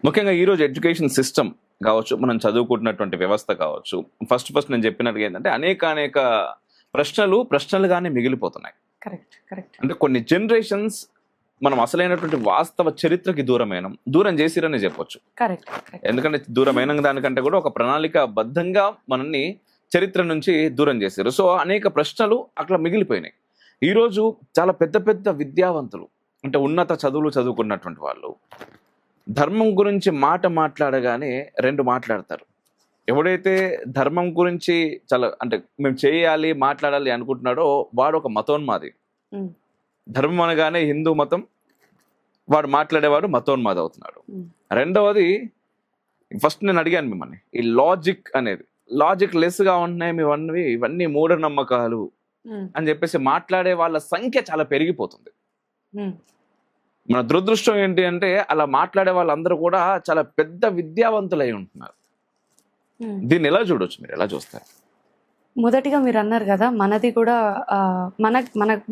ముఖ్యంగా ఈరోజు education system కావచ్చు, మనం చదువుకుంటున్నటువంటి వ్యవస్థ కావచ్చు, ఫస్ట్ నేను చెప్పినట్టుగా ఏంటంటే అనేక ప్రశ్నలుగానే మిగిలిపోతున్నాయి. Correct correct. అంటే కొన్ని జనరేషన్స్ మనం అసలైనటువంటి వాస్తవ చరిత్రకి దూరం చేసిరని చెప్పొచ్చు. కరెక్ట్. ఎందుకంటే దూరమైన దానికంటే కూడా ఒక ప్రణాళికాబద్ధంగా మనల్ని చరిత్ర నుంచి దూరం చేశారు. సో అనేక ప్రశ్నలు అట్లా మిగిలిపోయినాయి. ఈరోజు చాలా పెద్ద పెద్ద విద్యావంతులు, అంటే ఉన్నత చదువులు చదువుకున్నటువంటి వాళ్ళు ధర్మం గురించి మాట్లాడగానే రెండు మాట్లాడతారు. ఎవడైతే ధర్మం గురించి చాలా అంటే మేము చేయాలి మాట్లాడాలి అనుకుంటున్నాడో వాడు ఒక మతోన్మాది. ధర్మం అనగానే హిందూ మతం, వాడు మాట్లాడేవాడు మతోన్మాది అవుతున్నాడు. రెండవది, ఫస్ట్ నేను అడిగాను మిమ్మల్ని, ఈ లాజిక్ లెస్ గా ఉంటున్నాయి ఇవన్నీ మూఢనమ్మకాలు అని చెప్పేసి మాట్లాడే వాళ్ళ సంఖ్య చాలా పెరిగిపోతుంది. మన దురదృష్టం ఏంటి అంటే అలా మాట్లాడే వాళ్ళందరూ కూడా చాలా పెద్ద విద్యావంతులై ఉంటున్నారు. దీన్ని ఎలా చూడొచ్చు, మీరు ఎలా చూస్తారు? మొదటిగా మీరు అన్నారు కదా, మనది కూడా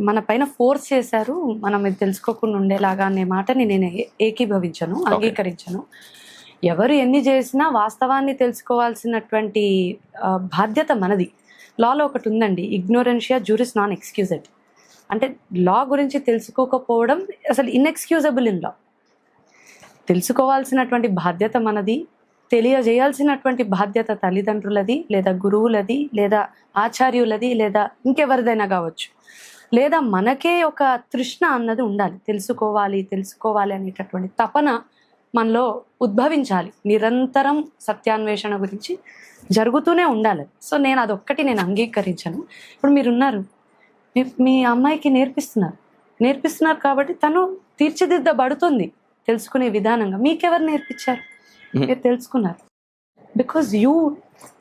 మన పైన ఫోర్స్ చేశారు మనం ఇది తెలుసుకోకుండా ఉండేలాగా అనే మాటని నేను ఏకీభవించను, అంగీకరించను. ఎవరు ఎన్ని చేసినా వాస్తవాన్ని తెలుసుకోవాల్సినటువంటి బాధ్యత మనది. లాలో ఒకటి ఉందండి, ఇగ్నోరెన్షియా జూరిస్ నాన్ ఎక్స్క్యూజెడ్. అంటే లా గురించి తెలుసుకోకపోవడం అసలు ఇన్ఎక్స్క్యూజబుల్ ఇన్ లా. తెలుసుకోవాల్సినటువంటి బాధ్యత మనది, తెలియజేయాల్సినటువంటి బాధ్యత తల్లిదండ్రులది, లేదా గురువులది, లేదా ఆచార్యులది, లేదా ఇంకెవరిదైనా కావచ్చు. లేదా మనకే ఒక తృష్ణ అన్నది ఉండాలి, తెలుసుకోవాలి అనేటటువంటి తపన మనలో ఉద్భవించాలి. నిరంతరం సత్యాన్వేషణ గురించి జరుగుతూనే ఉండాలి. సో నేను అదొక్కటి నేను అంగీకరించను. ఇప్పుడు మీరున్నారు, మీ అమ్మాయికి నేర్పిస్తున్నారు కాబట్టి తను తీర్చిదిద్దబడుతుంది తెలుసుకునే విధానంగా. మీకెవరు నేర్పించారు? మీరు తెలుసుకున్నారు. Because you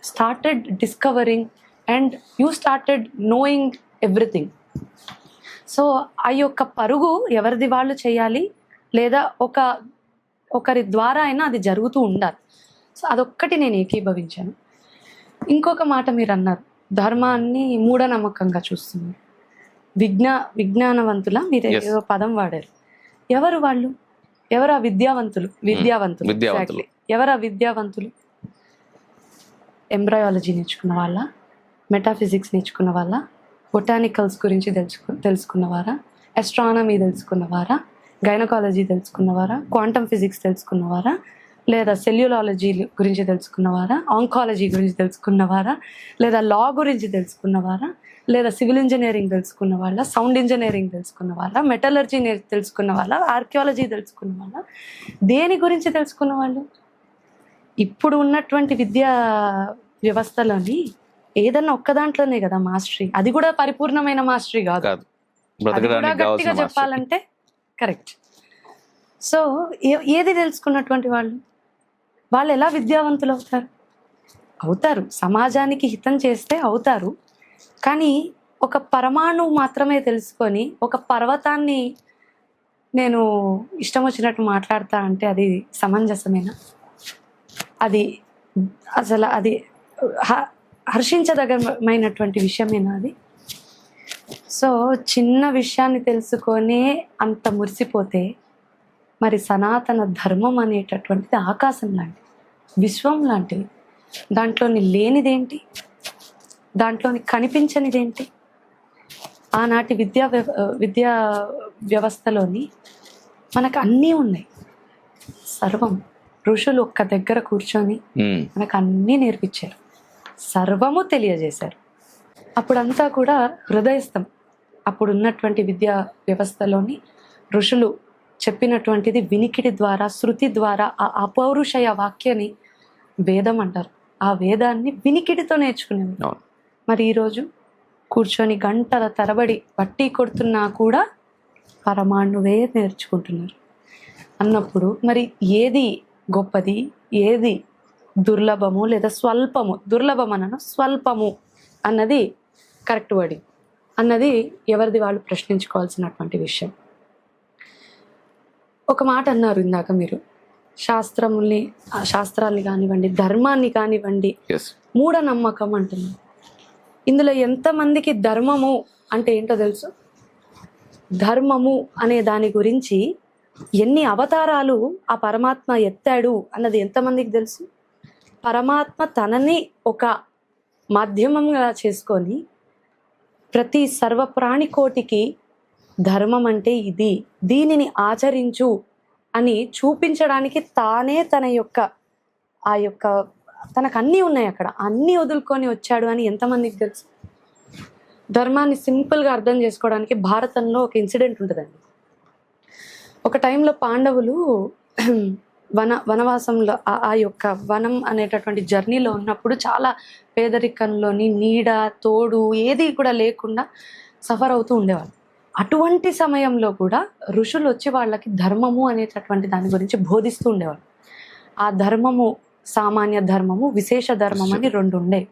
started discovering and you started knowing everything. So ఆ యొక్క పరుగు ఎవరిది వాళ్ళు చేయాలి, లేదా ఒకరి ద్వారా అయినా అది జరుగుతూ ఉండాలి. సో అదొక్కటి నేను ఏకీభవించాను. ఇంకొక మాట మీరు అన్నారు, ధర్మాన్ని మూఢనమ్మకంగా చూస్తున్నారు. విజ్ఞానవంతుల మీరు ఏదో పదం వాడారు. ఎవరు వాళ్ళు? ఎవరు ఆ విద్యావంతులు? Exactly. ఎవరు ఆ విద్యావంతులు? ఎంబ్రయాలజీ నేర్చుకున్న వాళ్ళ, మెటాఫిజిక్స్ నేర్చుకున్న వాళ్ళ, బొటానికల్స్ గురించి తెలుసుకున్నవారా, ఆస్ట్రానమీ తెలుసుకున్నవారా, గైనకాలజీ తెలుసుకున్నవారా, క్వాంటమ్ ఫిజిక్స్ తెలుసుకున్నవారా, లేదా సెల్యులాలజీ గురించి తెలుసుకున్నవారా, ఆంకాలజీ గురించి తెలుసుకున్నవారా, లేదా లా గురించి తెలుసుకున్నవారా, లేదా సివిల్ ఇంజనీరింగ్ తెలుసుకున్న వాళ్ళ, సౌండ్ ఇంజనీరింగ్ తెలుసుకున్న వాళ్ళ, మెటలర్జీ తెలుసుకున్న వాళ్ళ, ఆర్కియాలజీ తెలుసుకున్న వాళ్ళ, దేని గురించి తెలుసుకున్న వాళ్ళు? ఇప్పుడు ఉన్నటువంటి విద్యా వ్యవస్థలోని ఏదన్నా ఒక్క దాంట్లోనే కదా మాస్టరీ. అది కూడా పరిపూర్ణమైన మాస్టరీ కాదు, గట్టిగా చెప్పాలంటే. కరెక్ట్. సో ఏది తెలుసుకున్నటువంటి వాళ్ళు ఎలా విద్యావంతులు అవుతారు? సమాజానికి హితం చేస్తే అవుతారు. కానీ ఒక పరమాణు మాత్రమే తెలుసుకొని ఒక పర్వతాన్ని నేను ఇష్టం వచ్చినట్టు మాట్లాడతా అంటే అది సమంజసమేనా? అది హర్షించదగమైనటువంటి విషయమేనా అది? సో చిన్న విషయాన్ని తెలుసుకొనే అంత మురిసిపోతే మరి సనాతన ధర్మం అనేటటువంటిది ఆకాశం లాంటిది, విశ్వం లాంటిది. దాంట్లోని లేనిదేంటి? దాంట్లోని కనిపించనిదేంటి? ఆనాటి విద్యా వ్యవస్థలోని మనకు అన్నీ ఉన్నాయి, సర్వం. ఋషులు ఒక్క దగ్గర కూర్చొని మనకు అన్నీ నేర్పించారు, సర్వము తెలియజేశారు. అప్పుడంతా కూడా హృదయస్థం. అప్పుడు ఉన్నటువంటి విద్యా వ్యవస్థలోని ఋషులు చెప్పినటువంటిది వినికిడి ద్వారా, శృతి ద్వారా, ఆ అపౌరుషయ వాక్యాన్ని వేదం అంటారు. ఆ వేదాన్ని వినికిడితో నేర్చుకునేవి. మరి ఈరోజు కూర్చొని గంటల తరబడి పట్టి కొడుతున్నా కూడా పరమాణువే నేర్చుకుంటున్నారు అన్నప్పుడు మరి ఏది గొప్పది, ఏది దుర్లభము లేదా స్వల్పము? దుర్లభం అన్నను స్వల్పము అన్నది కరెక్ట్ వర్డింగ్ అన్నది ఎవరిది వాళ్ళు ప్రశ్నించుకోవాల్సినటువంటి విషయం. ఒక మాట అన్నారు ఇందాక మీరు, శాస్త్రాన్ని కానివ్వండి, ధర్మాన్ని కానివ్వండి, మూఢనమ్మకం అంటున్నారు. ఇందులో ఎంతమందికి ధర్మము అంటే ఏంటో తెలుసు? ధర్మము అనే దాని గురించి ఎన్ని అవతారాలు ఆ పరమాత్మ ఎత్తాడు అన్నది ఎంతమందికి తెలుసు? పరమాత్మ తనని ఒక మాధ్యమంగా చేసుకొని ప్రతి సర్వప్రాణికోటికి ధర్మం అంటే ఇది, దీనిని ఆచరించు అని చూపించడానికి తానే తన యొక్క ఆ యొక్క తనకు అన్నీ ఉన్నాయి అక్కడ, అన్నీ వదులుకొని వచ్చాడు అని ఎంతమందికి తెలుసు? ధర్మాన్ని సింపుల్గా అర్థం చేసుకోవడానికి భారతంలో ఒక ఇన్సిడెంట్ ఉంటుందండి. ఒక టైంలో పాండవులు వనవాసంలో ఆ యొక్క వనం అనేటటువంటి జర్నీలో ఉన్నప్పుడు చాలా పేదరికంలోని నీడ తోడు ఏది కూడా లేకుండా సఫర్ అవుతూ ఉండేవాళ్ళు. అటువంటి సమయంలో కూడా ఋషులు వచ్చి వాళ్ళకి ధర్మము అనేటటువంటి దాని గురించి బోధిస్తూ ఉండేవాళ్ళు. ఆ ధర్మము సామాన్య ధర్మము, విశేష ధర్మం అని రెండు ఉండేవి.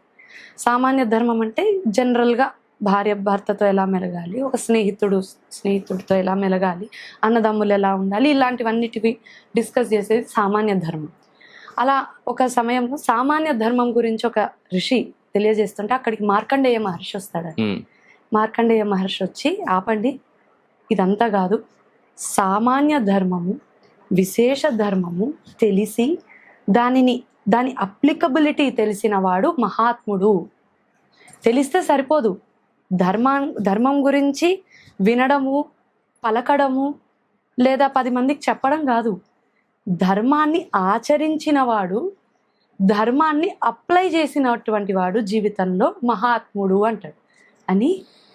సామాన్య ధర్మం అంటే జనరల్గా భార్య భర్తతో ఎలా మెలగాలి, ఒక స్నేహితుడితో ఎలా మెలగాలి, అన్నదమ్ములు ఎలా ఉండాలి, ఇలాంటివన్నిటివి డిస్కస్ చేసేది సామాన్య ధర్మం. అలా ఒక సమయంలో సామాన్య ధర్మం గురించి ఒక ఋషి తెలియజేస్తుంటే అక్కడికి మార్కండేయ మహర్షి వస్తాడు. మార్కండేయ మహర్షి వచ్చి, ఆపండి, ఇదంతా కాదు, సామాన్య ధర్మము విశేష ధర్మము తెలిసి దాని అప్లికబిలిటీ తెలిసిన వాడు మహాత్ముడు. తెలిస్తే సరిపోదు, ధర్మం గురించి వినడము, పలకడము, లేదా 10 మందికి చెప్పడం కాదు, ధర్మాన్ని ఆచరించిన వాడు, ధర్మాన్ని అప్లై చేసినటువంటి వాడు జీవితంలో మహాత్ముడు అంటాడు. అని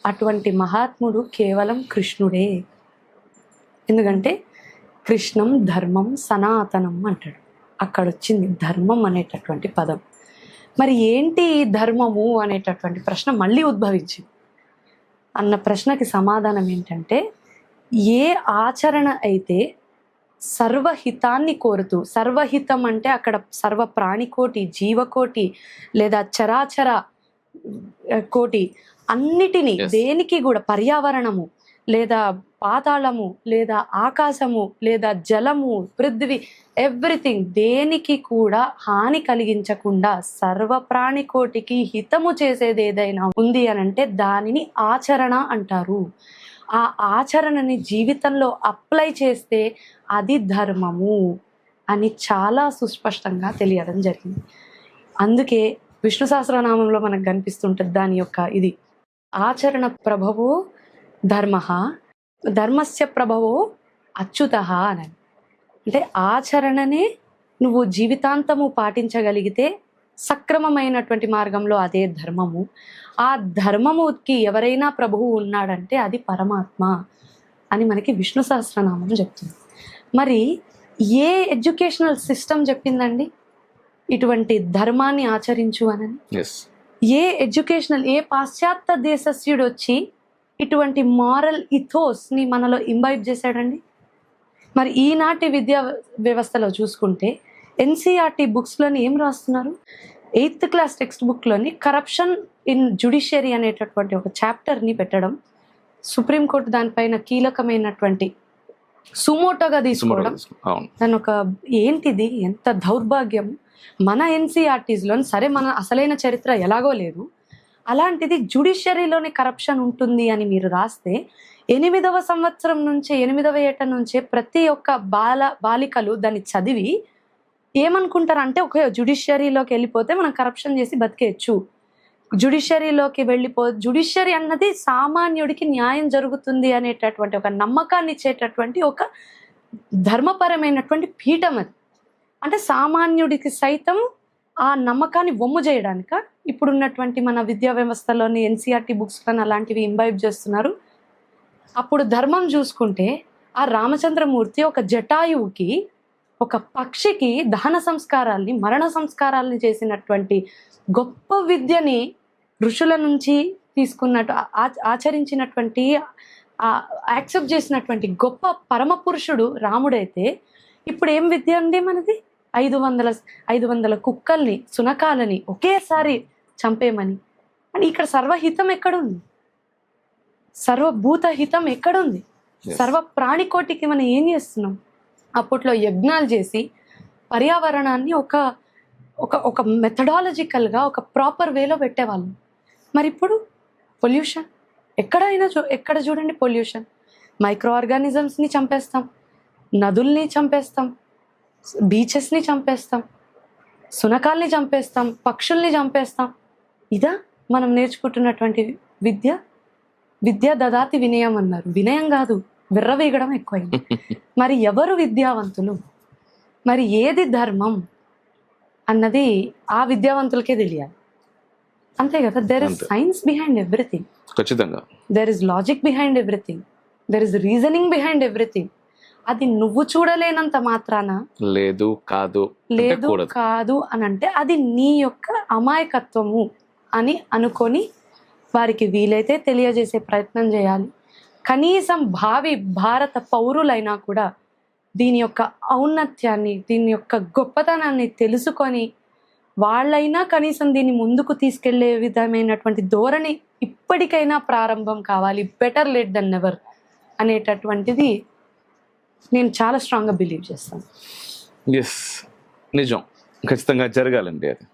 అటువంటి మహాత్ముడు కేవలం కృష్ణుడే. ఎందుకంటే కృష్ణం ధర్మం సనాతనం అంటాడు. అక్కడ వచ్చింది ధర్మం అనేటటువంటి పదం. మరి ఏంటి ధర్మము అనేటటువంటి ప్రశ్న మళ్ళీ ఉద్భవించింది. అన్న ప్రశ్నకి సమాధానం ఏంటంటే, ఏ ఆచరణ అయితే సర్వహితాన్ని కోరుతూ, సర్వహితం అంటే అక్కడ సర్వ ప్రాణికోటి, జీవకోటి లేదా చరాచర కోటి అన్నిటినీ, దేనికి కూడా, పర్యావరణము లేదా పాతాళము లేదా ఆకాశము లేదా జలము, పృథ్వీ, ఎవ్రీథింగ్, దేనికి కూడా హాని కలిగించకుండా సర్వప్రాణికోటికి హితము చేసేది ఏదైనా ఉంది అని అంటే దానిని ఆచరణ అంటారు. ఆ ఆచరణని జీవితంలో అప్లై చేస్తే అది ధర్మము అని చాలా సుస్పష్టంగా తెలియడం జరిగింది. అందుకే విష్ణు సహస్రనామంలో మనకు కనిపిస్తుంటుంది దాని యొక్క ఇది, ఆచరణ ప్రభవో ధర్మ, ధర్మస్య ప్రభవో అచ్యుతః అని. అంటే ఆచరణనే నువ్వు జీవితాంతము పాటించగలిగితే సక్రమమైనటువంటి మార్గంలో అదే ధర్మము. ఆ ధర్మముకి ఎవరైనా ప్రభువు ఉన్నాడంటే అది పరమాత్మ అని మనకి విష్ణు సహస్రనామం చెప్తుంది. మరి ఏ ఎడ్యుకేషనల్ సిస్టమ్ చెప్పిందండి ఇటువంటి ధర్మాన్ని ఆచరించు అని? ఏ పాశ్చాత్య దేశస్యుడు వచ్చి ఇటువంటి మారల్ ఇథోస్ని మనలో ఇంబైబ్ చేశాడండి? మరి ఈనాటి విద్యా వ్యవస్థలో చూసుకుంటే ఎన్సీఆర్టీ బుక్స్లోని ఏం రాస్తున్నారు? 8th క్లాస్ టెక్స్ట్ బుక్లోని కరప్షన్ ఇన్ జ్యుడిషియరీ అనేటటువంటి ఒక చాప్టర్ని పెట్టడం, సుప్రీంకోర్టు దానిపైన కీలకమైనటువంటి సుమోటోగా తీసుకోవడం, దాని ఒక ఏంటిది, ఎంత దౌర్భాగ్యం. మన ఎన్సీఆర్టీస్లోని సరే మన అసలైన చరిత్ర ఎలాగో లేదు, అలాంటిది జ్యుడిషియరీలోని కరప్షన్ ఉంటుంది అని మీరు రాస్తే 8వ సంవత్సరం నుంచే 8వ ఏట నుంచే ప్రతి ఒక్క బాలికలు దాన్ని చదివి ఏమనుకుంటారు అంటే, ఒక జ్యుడిషియరీలోకి వెళ్ళిపోతే మనం కరప్షన్ చేసి బతికేయచ్చు, జ్యుడిషియరీ అన్నది సామాన్యుడికి న్యాయం జరుగుతుంది అనేటటువంటి ఒక నమ్మకాన్ని ఇచ్చేటటువంటి ఒక ధర్మపరమైనటువంటి పీఠం అది. అంటే సామాన్యుడికి సైతం ఆ నమ్మకాన్ని వమ్ము చేయడానిక ఇప్పుడున్నటువంటి మన విద్యా వ్యవస్థలోని ఎన్సీఆర్టీ బుక్స్లను అలాంటివి ఇంబైబ్ చేస్తున్నారు. అప్పుడు ధర్మం చూసుకుంటే ఆ రామచంద్రమూర్తి ఒక జటాయువుకి, ఒక పక్షికి దహన సంస్కారాల్ని, మరణ సంస్కారాల్ని చేసినటువంటి గొప్ప విద్యని ఋషుల నుంచి తీసుకున్నట్టు ఆచరించినటువంటి యాక్సెప్ట్ చేసినటువంటి గొప్ప పరమ పురుషుడు రాముడైతే ఇప్పుడు ఏం విద్య అండి మనది? 500 కుక్కల్ని, సునకాలని ఒకేసారి చంపేయమని. అని ఇక్కడ సర్వహితం ఎక్కడుంది? సర్వభూత హితం ఎక్కడుంది? సర్వ ప్రాణికోటికి మనం ఏం చేస్తున్నాం? అప్పట్లో యజ్ఞాలు చేసి పర్యావరణాన్ని ఒక ఒక ఒక మెథడాలజికల్గా ఒక ప్రాపర్ వేలో పెట్టేవాళ్ళం. మరి ఇప్పుడు పొల్యూషన్, ఎక్కడ చూడండి పొల్యూషన్. మైక్రో ఆర్గానిజమ్స్ని చంపేస్తాం, నదుల్ని చంపేస్తాం, బీచెస్ని చంపేస్తాం, సునకాల్ని చంపేస్తాం, పక్షుల్ని చంపేస్తాం. ఇదా మనం నేర్చుకుంటున్నటువంటి విద్య? విద్య దదాతి వినయం అన్నారు. వినయం కాదు, విర్రవీగడం ఎక్కువైంది. మరి ఎవరు విద్యావంతులు, మరి ఏది ధర్మం అన్నది ఆ విద్యావంతులకే తెలియాలి. అంతే కదా. దెర్ ఇస్ అంతే. సైన్స్ బిహైండ్ ఎవ్రీథింగ్, ఖచ్చితంగా. There is logic behind everything, there is reasoning behind everything. అది నువ్వు చూడలేనంత మాత్రాన లేదు కాదు అంటే లేదు కూడదు. కాదు అని అంటే అది నీ యొక్క అమాయకత్వము అని అనుకొని వారికి వీలైతే తెలియజేసే ప్రయత్నం చేయాలి. కనీసం భావి భారత పౌరులైనా కూడా దీని యొక్క ఔన్నత్యాన్ని, దీని యొక్క గొప్పతనాన్ని తెలుసుకొని వాళ్ళైనా కనీసం దీన్ని ముందుకు తీసుకెళ్లే విధమైనటువంటి ధోరణి ఇప్పటికైనా ప్రారంభం కావాలి. బెటర్ లేట్ దెన్ నెవర్ అనేటటువంటిది నేను చాలా స్ట్రాంగ్గా బిలీవ్ చేస్తాను. ఎస్, నిజం, ఖచ్చితంగా జరగాలండి అది.